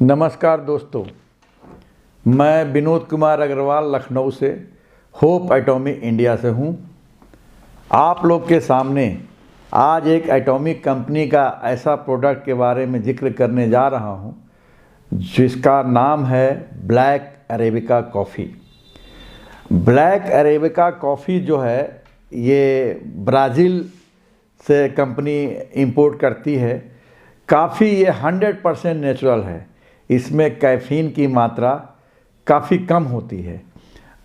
नमस्कार दोस्तों, मैं विनोद कुमार अग्रवाल लखनऊ से होप एटॉमिक इंडिया से हूँ। आप लोग के सामने आज एक एटॉमिक कंपनी का ऐसा प्रोडक्ट के बारे में जिक्र करने जा रहा हूँ जिसका नाम है black arabica coffee. Black arabica coffee जो है ये ब्राज़ील से कंपनी इंपोर्ट करती है। काफ़ी ये 100% नेचुरल है। इसमें कैफ़ीन की मात्रा काफ़ी कम होती है।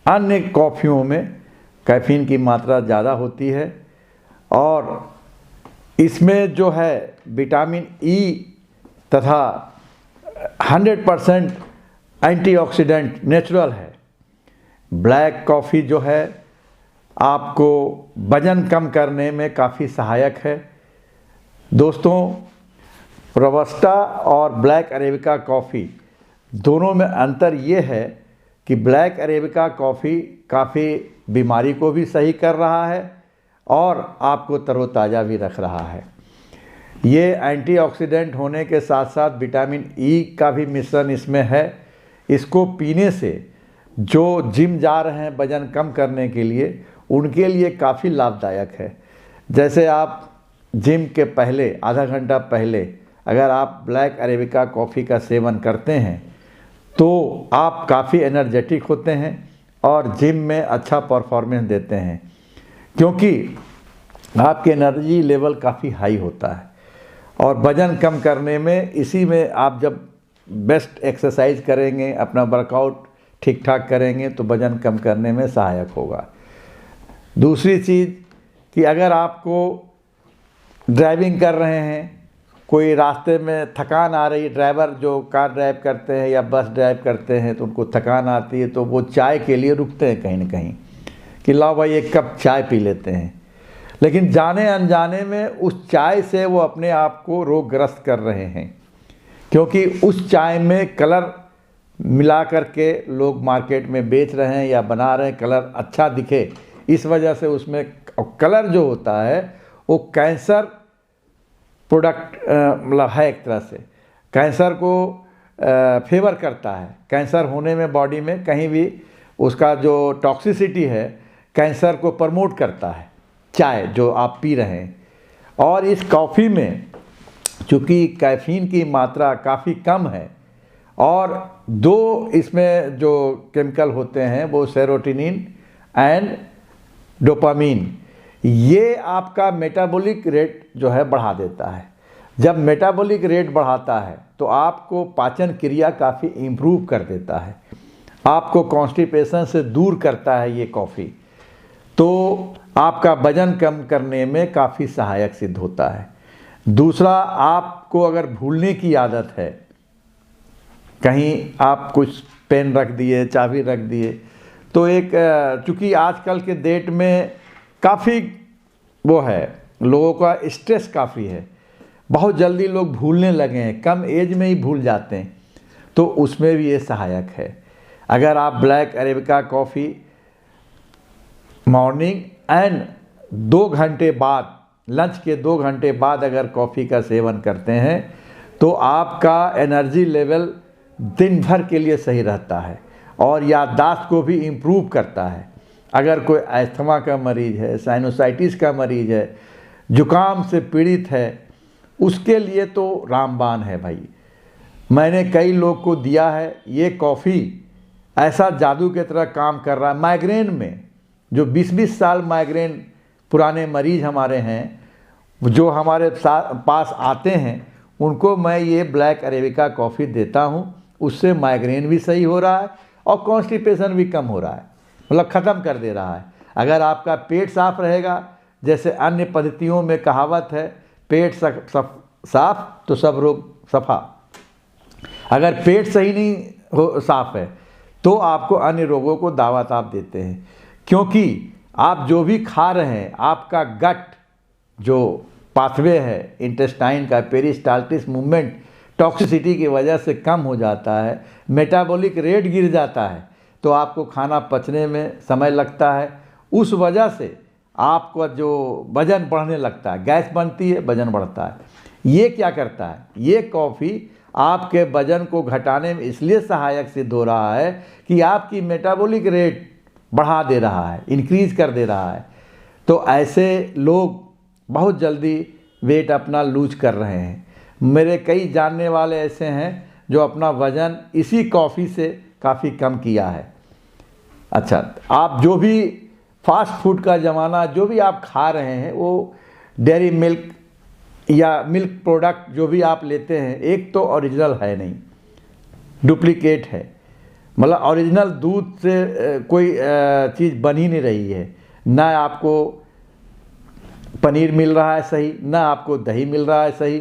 अन्य कॉफ़ियों में कैफ़ीन की मात्रा ज़्यादा होती है और इसमें जो है विटामिन ई तथा 100% एंटीऑक्सीडेंट नेचुरल है। ब्लैक कॉफ़ी जो है आपको वज़न कम करने में काफ़ी सहायक है। दोस्तों, रोबस्टा और ब्लैक अरेबिका कॉफ़ी दोनों में अंतर ये है कि ब्लैक अरेबिका कॉफ़ी काफ़ी बीमारी को भी सही कर रहा है और आपको तरोताज़ा भी रख रहा है। ये एंटीऑक्सीडेंट होने के साथ साथ विटामिन ई का भी मिश्रण इसमें है। इसको पीने से जो जिम जा रहे हैं वज़न कम करने के लिए, उनके लिए काफ़ी लाभदायक है। जैसे आप जिम के पहले आधा घंटा पहले अगर आप ब्लैक अरेबिका कॉफ़ी का सेवन करते हैं तो आप काफ़ी एनर्जेटिक होते हैं और जिम में अच्छा परफॉर्मेंस देते हैं, क्योंकि आपके एनर्जी लेवल काफ़ी हाई होता है। और वज़न कम करने में इसी में आप जब बेस्ट एक्सरसाइज करेंगे, अपना वर्कआउट ठीक ठाक करेंगे तो वज़न कम करने में सहायक होगा। दूसरी चीज़ कि अगर आपको ड्राइविंग कर रहे हैं, कोई रास्ते में थकान आ रही है, ड्राइवर जो कार ड्राइव करते हैं या बस ड्राइव करते हैं तो उनको थकान आती है तो वो चाय के लिए रुकते हैं कहीं ना कहीं कि लाओ भाई एक कप चाय पी लेते हैं। लेकिन जाने अनजाने में उस चाय से वो अपने आप को रोगग्रस्त कर रहे हैं, क्योंकि उस चाय में कलर मिला करके लोग मार्केट में बेच रहे हैं या बना रहे हैं, कलर अच्छा दिखे इस वजह से। उसमें कलर जो होता है वो कैंसर प्रोडक्ट मतलब है, एक तरह से कैंसर को फेवर करता है। कैंसर होने में बॉडी में कहीं भी उसका जो टॉक्सिसिटी है कैंसर को प्रमोट करता है, चाय जो आप पी रहे हैं। और इस कॉफ़ी में चूँकि कैफ़ीन की मात्रा काफ़ी कम है और दो इसमें जो केमिकल होते हैं वो सेरोटोनिन एंड डोपामीन, ये आपका मेटाबॉलिक रेट जो है बढ़ा देता है। जब मेटाबॉलिक रेट बढ़ाता है तो आपको पाचन क्रिया काफ़ी इम्प्रूव कर देता है, आपको कॉन्स्टिपेशन से दूर करता है ये कॉफ़ी, तो आपका वज़न कम करने में काफ़ी सहायक सिद्ध होता है। दूसरा, आपको अगर भूलने की आदत है, कहीं आप कुछ पेन रख दिए, चाबी रख दिए, तो एक चूँकि आजकल के डेट में काफ़ी वो है, लोगों का स्ट्रेस काफ़ी है, बहुत जल्दी लोग भूलने लगे हैं, कम एज में ही भूल जाते हैं, तो उसमें भी ये सहायक है। अगर आप black arabica coffee morning and 2 घंटे बाद, लंच के 2 घंटे बाद अगर कॉफ़ी का सेवन करते हैं तो आपका एनर्जी लेवल दिन भर के लिए सही रहता है और याददाश्त को भी इम्प्रूव करता है। अगर कोई अस्थमा का मरीज़ है, साइनोसाइटिस का मरीज़ है, जुकाम से पीड़ित है, उसके लिए तो रामबाण है भाई। मैंने कई लोग को दिया है, ये कॉफ़ी ऐसा जादू की तरह काम कर रहा है। माइग्रेन में जो 20-20 साल माइग्रेन पुराने मरीज़ हमारे हैं, जो हमारे पास आते हैं, उनको मैं ये ब्लैक अरेबिका कॉफ़ी देता हूँ। उससे माइग्रेन भी सही हो रहा है और कॉन्स्टिपेशन भी कम हो रहा है, मतलब ख़त्म कर दे रहा है। अगर आपका पेट साफ रहेगा, जैसे अन्य पद्धतियों में कहावत है, पेट साफ तो सब रोग सफ़ा। अगर पेट सही नहीं हो साफ है तो आपको अन्य रोगों को दावत आप देते हैं, क्योंकि आप जो भी खा रहे हैं, आपका गट जो पाथवे है इंटेस्टाइन का, पेरिस्टाल्टिस मूवमेंट टॉक्सिसिटी की वजह से कम हो जाता है, मेटाबॉलिक रेट गिर जाता है, तो आपको खाना पचने में समय लगता है। उस वजह से आपका जो वज़न बढ़ने लगता है, गैस बनती है, वज़न बढ़ता है। ये क्या करता है, ये कॉफ़ी आपके वजन को घटाने में इसलिए सहायक सिद्ध हो रहा है कि आपकी मेटाबॉलिक रेट बढ़ा दे रहा है, इंक्रीज कर दे रहा है। तो ऐसे लोग बहुत जल्दी वेट अपना लूज कर रहे हैं। मेरे कई जानने वाले ऐसे हैं जो अपना वज़न इसी कॉफ़ी से काफ़ी कम किया है। अच्छा, आप जो भी फास्ट फूड का ज़माना जो भी आप खा रहे हैं, वो डेयरी मिल्क या मिल्क प्रोडक्ट जो भी आप लेते हैं, एक तो ओरिजिनल है नहीं, डुप्लीकेट है। मतलब ओरिजिनल दूध से कोई चीज़ बन ही नहीं रही है। ना आपको पनीर मिल रहा है सही, ना आपको दही मिल रहा है सही।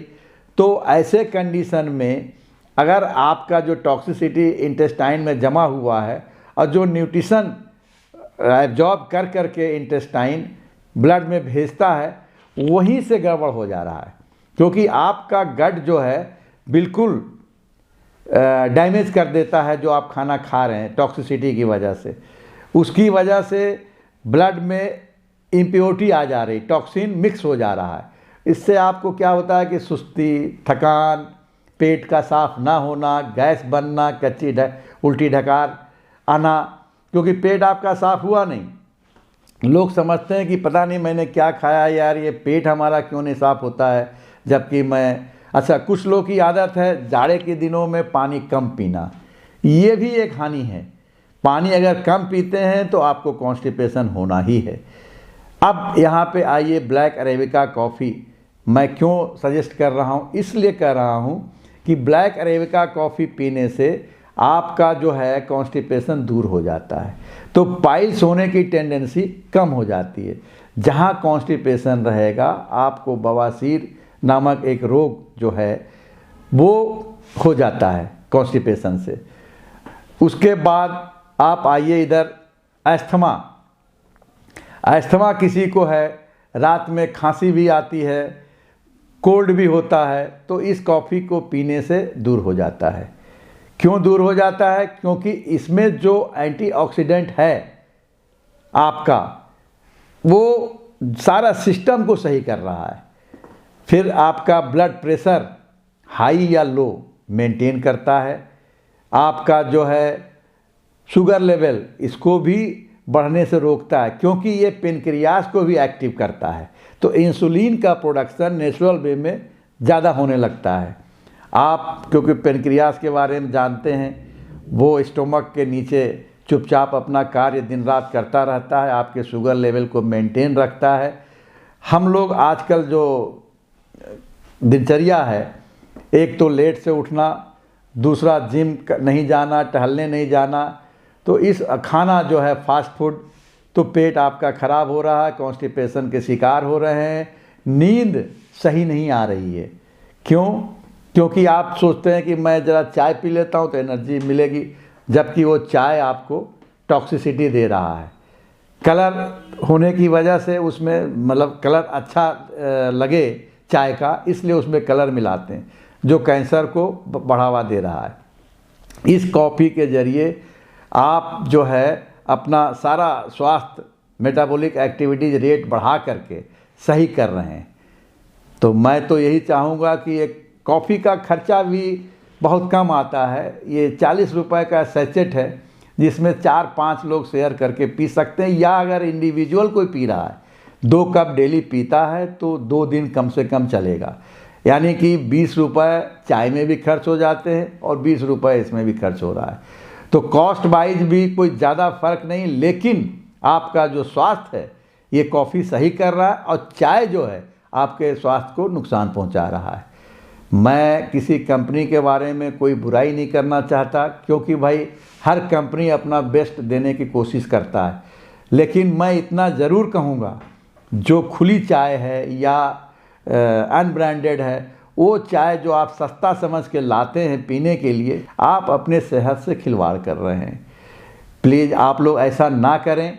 तो ऐसे कंडीशन में अगर आपका जो टॉक्सिसिटी इंटेस्टाइन में जमा हुआ है और जो न्यूट्रिशन एब्जॉर्ब कर करके इंटेस्टाइन ब्लड में भेजता है, वहीं से गड़बड़ हो जा रहा है। क्योंकि आपका गट जो है बिल्कुल डैमेज कर देता है जो आप खाना खा रहे हैं टॉक्सिसिटी की वजह से। उसकी वजह से ब्लड में इम्प्योरिटी आ जा रही, टॉक्सिन मिक्स हो जा रहा है। इससे आपको क्या होता है कि सुस्ती, थकान, पेट का साफ ना होना, गैस बनना, उल्टी ढकार आना, क्योंकि पेट आपका साफ हुआ नहीं। लोग समझते हैं कि पता नहीं मैंने क्या खाया यार, ये पेट हमारा क्यों नहीं साफ होता है, जबकि अच्छा, कुछ लोग की आदत है जाड़े के दिनों में पानी कम पीना। ये भी एक हानि है। पानी अगर कम पीते हैं तो आपको कॉन्स्टिपेशन होना ही है। अब यहाँ पे आइए, ब्लैक अरेबिका कॉफ़ी मैं क्यों सजेस्ट कर रहा हूँ? इसलिए कर रहा हूँ कि ब्लैक अरेबिका कॉफ़ी पीने से आपका जो है कॉन्स्टिपेशन दूर हो जाता है, तो पाइल्स होने की टेंडेंसी कम हो जाती है। जहाँ कॉन्स्टिपेशन रहेगा, आपको बवासीर नामक एक रोग जो है वो हो जाता है कॉन्स्टिपेशन से। उसके बाद आप आइए इधर, अस्थमा किसी को है, रात में खांसी भी आती है, कोल्ड भी होता है, तो इस कॉफ़ी को पीने से दूर हो जाता है। क्यों दूर हो जाता है? क्योंकि इसमें जो एंटीऑक्सीडेंट है आपका, वो सारा सिस्टम को सही कर रहा है। फिर आपका ब्लड प्रेशर हाई या लो मेंटेन करता है। आपका जो है शुगर लेवल, इसको भी बढ़ने से रोकता है, क्योंकि ये पेनक्रियास को भी एक्टिव करता है। तो इंसुलिन का प्रोडक्शन नेचुरल वे में ज़्यादा होने लगता है। आप क्योंकि पेनक्रियास के बारे में जानते हैं, वो स्टोमक के नीचे चुपचाप अपना कार्य दिन रात करता रहता है, आपके शुगर लेवल को मेंटेन रखता है। हम लोग आजकल जो दिनचर्या है, एक तो लेट से उठना, दूसरा जिम नहीं जाना, टहलने नहीं जाना, तो इस खाना जो है फास्ट फूड, तो पेट आपका ख़राब हो रहा है, कॉन्स्टिपेशन के शिकार हो रहे हैं। नींद सही नहीं आ रही है। क्यों? क्योंकि आप सोचते हैं कि मैं ज़रा चाय पी लेता हूँ तो एनर्जी मिलेगी, जबकि वो चाय आपको टॉक्सिसिटी दे रहा है। कलर होने की वजह से उसमें, मतलब कलर अच्छा लगे चाय का, इसलिए उसमें कलर मिलाते हैं, जो कैंसर को बढ़ावा दे रहा है। इस कॉफ़ी के ज़रिए आप जो है अपना सारा स्वास्थ्य, मेटाबॉलिक एक्टिविटीज रेट बढ़ा करके सही कर रहे हैं। तो मैं तो यही चाहूँगा कि एक कॉफ़ी का खर्चा भी बहुत कम आता है। ये 40 रुपए का सैचेट है, जिसमें 4-5 लोग शेयर करके पी सकते हैं। या अगर इंडिविजुअल कोई पी रहा है, 2 कप डेली पीता है, तो 2 दिन कम से कम चलेगा। यानी कि 20 रुपये चाय में भी खर्च हो जाते हैं और 20 रुपये इसमें भी खर्च हो रहा है। तो कॉस्ट वाइज भी कोई ज़्यादा फर्क नहीं, लेकिन आपका जो स्वास्थ्य है ये कॉफ़ी सही कर रहा है, और चाय जो है आपके स्वास्थ्य को नुकसान पहुंचा रहा है। मैं किसी कंपनी के बारे में कोई बुराई नहीं करना चाहता, क्योंकि भाई हर कंपनी अपना बेस्ट देने की कोशिश करता है। लेकिन मैं इतना ज़रूर कहूँगा, जो खुली चाय है या अनब्रांडेड है, वो चाय जो आप सस्ता समझ के लाते हैं पीने के लिए, आप अपने सेहत से खिलवाड़ कर रहे हैं। प्लीज़ आप लोग ऐसा ना करें।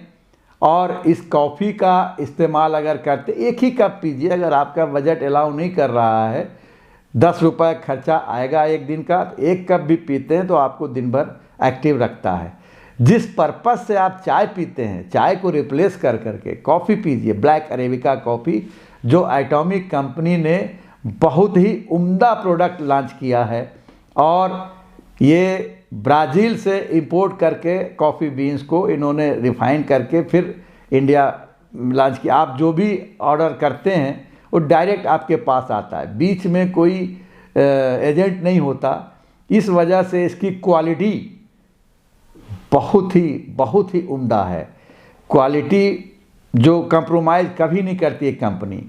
और इस कॉफ़ी का इस्तेमाल अगर करते, एक ही कप पीजिए। अगर आपका बजट अलाउ नहीं कर रहा है, 10 रुपये खर्चा आएगा एक दिन का, एक कप भी पीते हैं तो आपको दिन भर एक्टिव रखता है। जिस पर्पज़ से आप चाय पीते हैं, चाय को रिप्लेस कर करके कॉफ़ी पीजिए, ब्लैक अरेबिका कॉफ़ी, जो एटॉमिक कंपनी ने बहुत ही उम्दा प्रोडक्ट लॉन्च किया है। और ये ब्राज़ील से इंपोर्ट करके कॉफ़ी बीन्स को इन्होंने रिफ़ाइन करके फिर इंडिया लॉन्च किया। आप जो भी ऑर्डर करते हैं वो डायरेक्ट आपके पास आता है, बीच में कोई एजेंट नहीं होता। इस वजह से इसकी क्वालिटी बहुत ही उम्दा है। क्वालिटी जो कंप्रोमाइज़ कभी नहीं करती है कंपनी,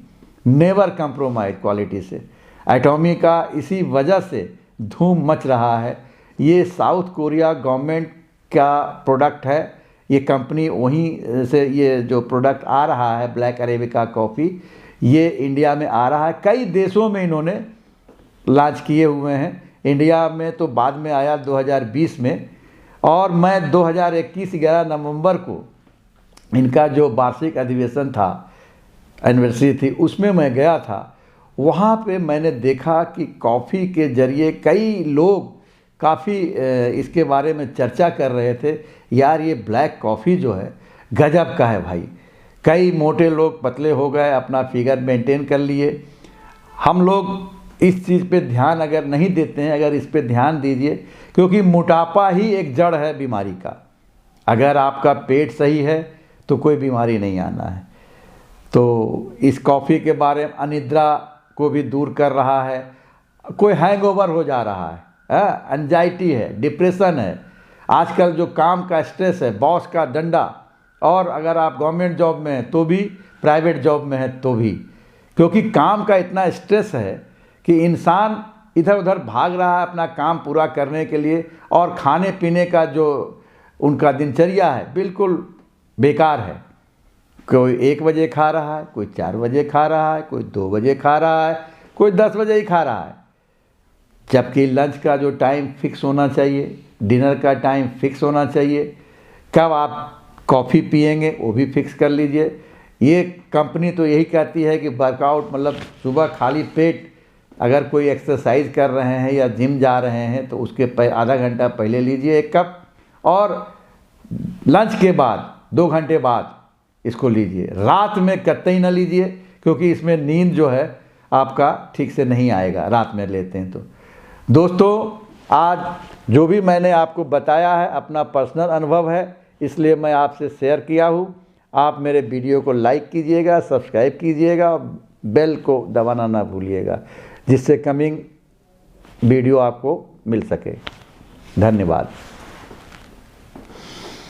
नेवर कंप्रोमाइज़ क्वालिटी से। एटॉमी का इसी वजह से धूम मच रहा है। ये साउथ कोरिया गवर्नमेंट का प्रोडक्ट है। ये कंपनी वहीं से ये जो प्रोडक्ट आ रहा है ब्लैक अरेबिका कॉफ़ी, ये इंडिया में आ रहा है। कई देशों में इन्होंने लॉन्च किए हुए हैं। इंडिया में तो बाद में आया 2020 में, और मैं 2021 11 नवंबर को इनका जो वार्षिक अधिवेशन था, एनिवर्सरी थी, उसमें मैं गया था। वहाँ पे मैंने देखा कि कॉफ़ी के ज़रिए कई लोग काफ़ी इसके बारे में चर्चा कर रहे थे। यार ये ब्लैक कॉफ़ी जो है गजब का है भाई। कई मोटे लोग पतले हो गए, अपना फिगर मेंटेन कर लिए। हम लोग इस चीज़ पे ध्यान अगर नहीं देते हैं, अगर इस पे ध्यान दीजिए, क्योंकि मोटापा ही एक जड़ है बीमारी का। अगर आपका पेट सही है तो कोई बीमारी नहीं आना है। तो इस कॉफ़ी के बारे में अनिद्रा को भी दूर कर रहा है। कोई हैंगओवर हो जा रहा है, एंजाइटी है, डिप्रेशन है, आजकल जो काम का स्ट्रेस है, बॉस का डंडा, और अगर आप गवर्नमेंट जॉब में हैं तो भी, प्राइवेट जॉब में हैं तो भी, क्योंकि काम का इतना स्ट्रेस है कि इंसान इधर उधर भाग रहा है अपना काम पूरा करने के लिए, और खाने पीने का जो उनका दिनचर्या है बिल्कुल बेकार है। कोई 1 बजे खा रहा है, कोई 4 बजे खा रहा है, कोई 2 बजे खा रहा है, कोई 10 बजे ही खा रहा है। जबकि लंच का जो टाइम फिक्स होना चाहिए, डिनर का टाइम फिक्स होना चाहिए, कब आप कॉफ़ी पिएंगे वो भी फिक्स कर लीजिए। ये कंपनी तो यही कहती है कि वर्कआउट मतलब सुबह खाली पेट अगर कोई एक्सरसाइज कर रहे हैं या जिम जा रहे हैं तो उसके आधा घंटा पहले लीजिए 1 कप, और लंच के बाद 2 घंटे बाद इसको लीजिए। रात में कतई ना लीजिए, क्योंकि इसमें नींद जो है आपका ठीक से नहीं आएगा रात में लेते हैं तो। दोस्तों, आज जो भी मैंने आपको बताया है अपना पर्सनल अनुभव है, इसलिए मैं आपसे शेयर किया हूँ। आप मेरे वीडियो को लाइक कीजिएगा, सब्सक्राइब कीजिएगा, बेल को दबाना ना भूलिएगा, जिससे कमिंग वीडियो आपको मिल सके। धन्यवाद।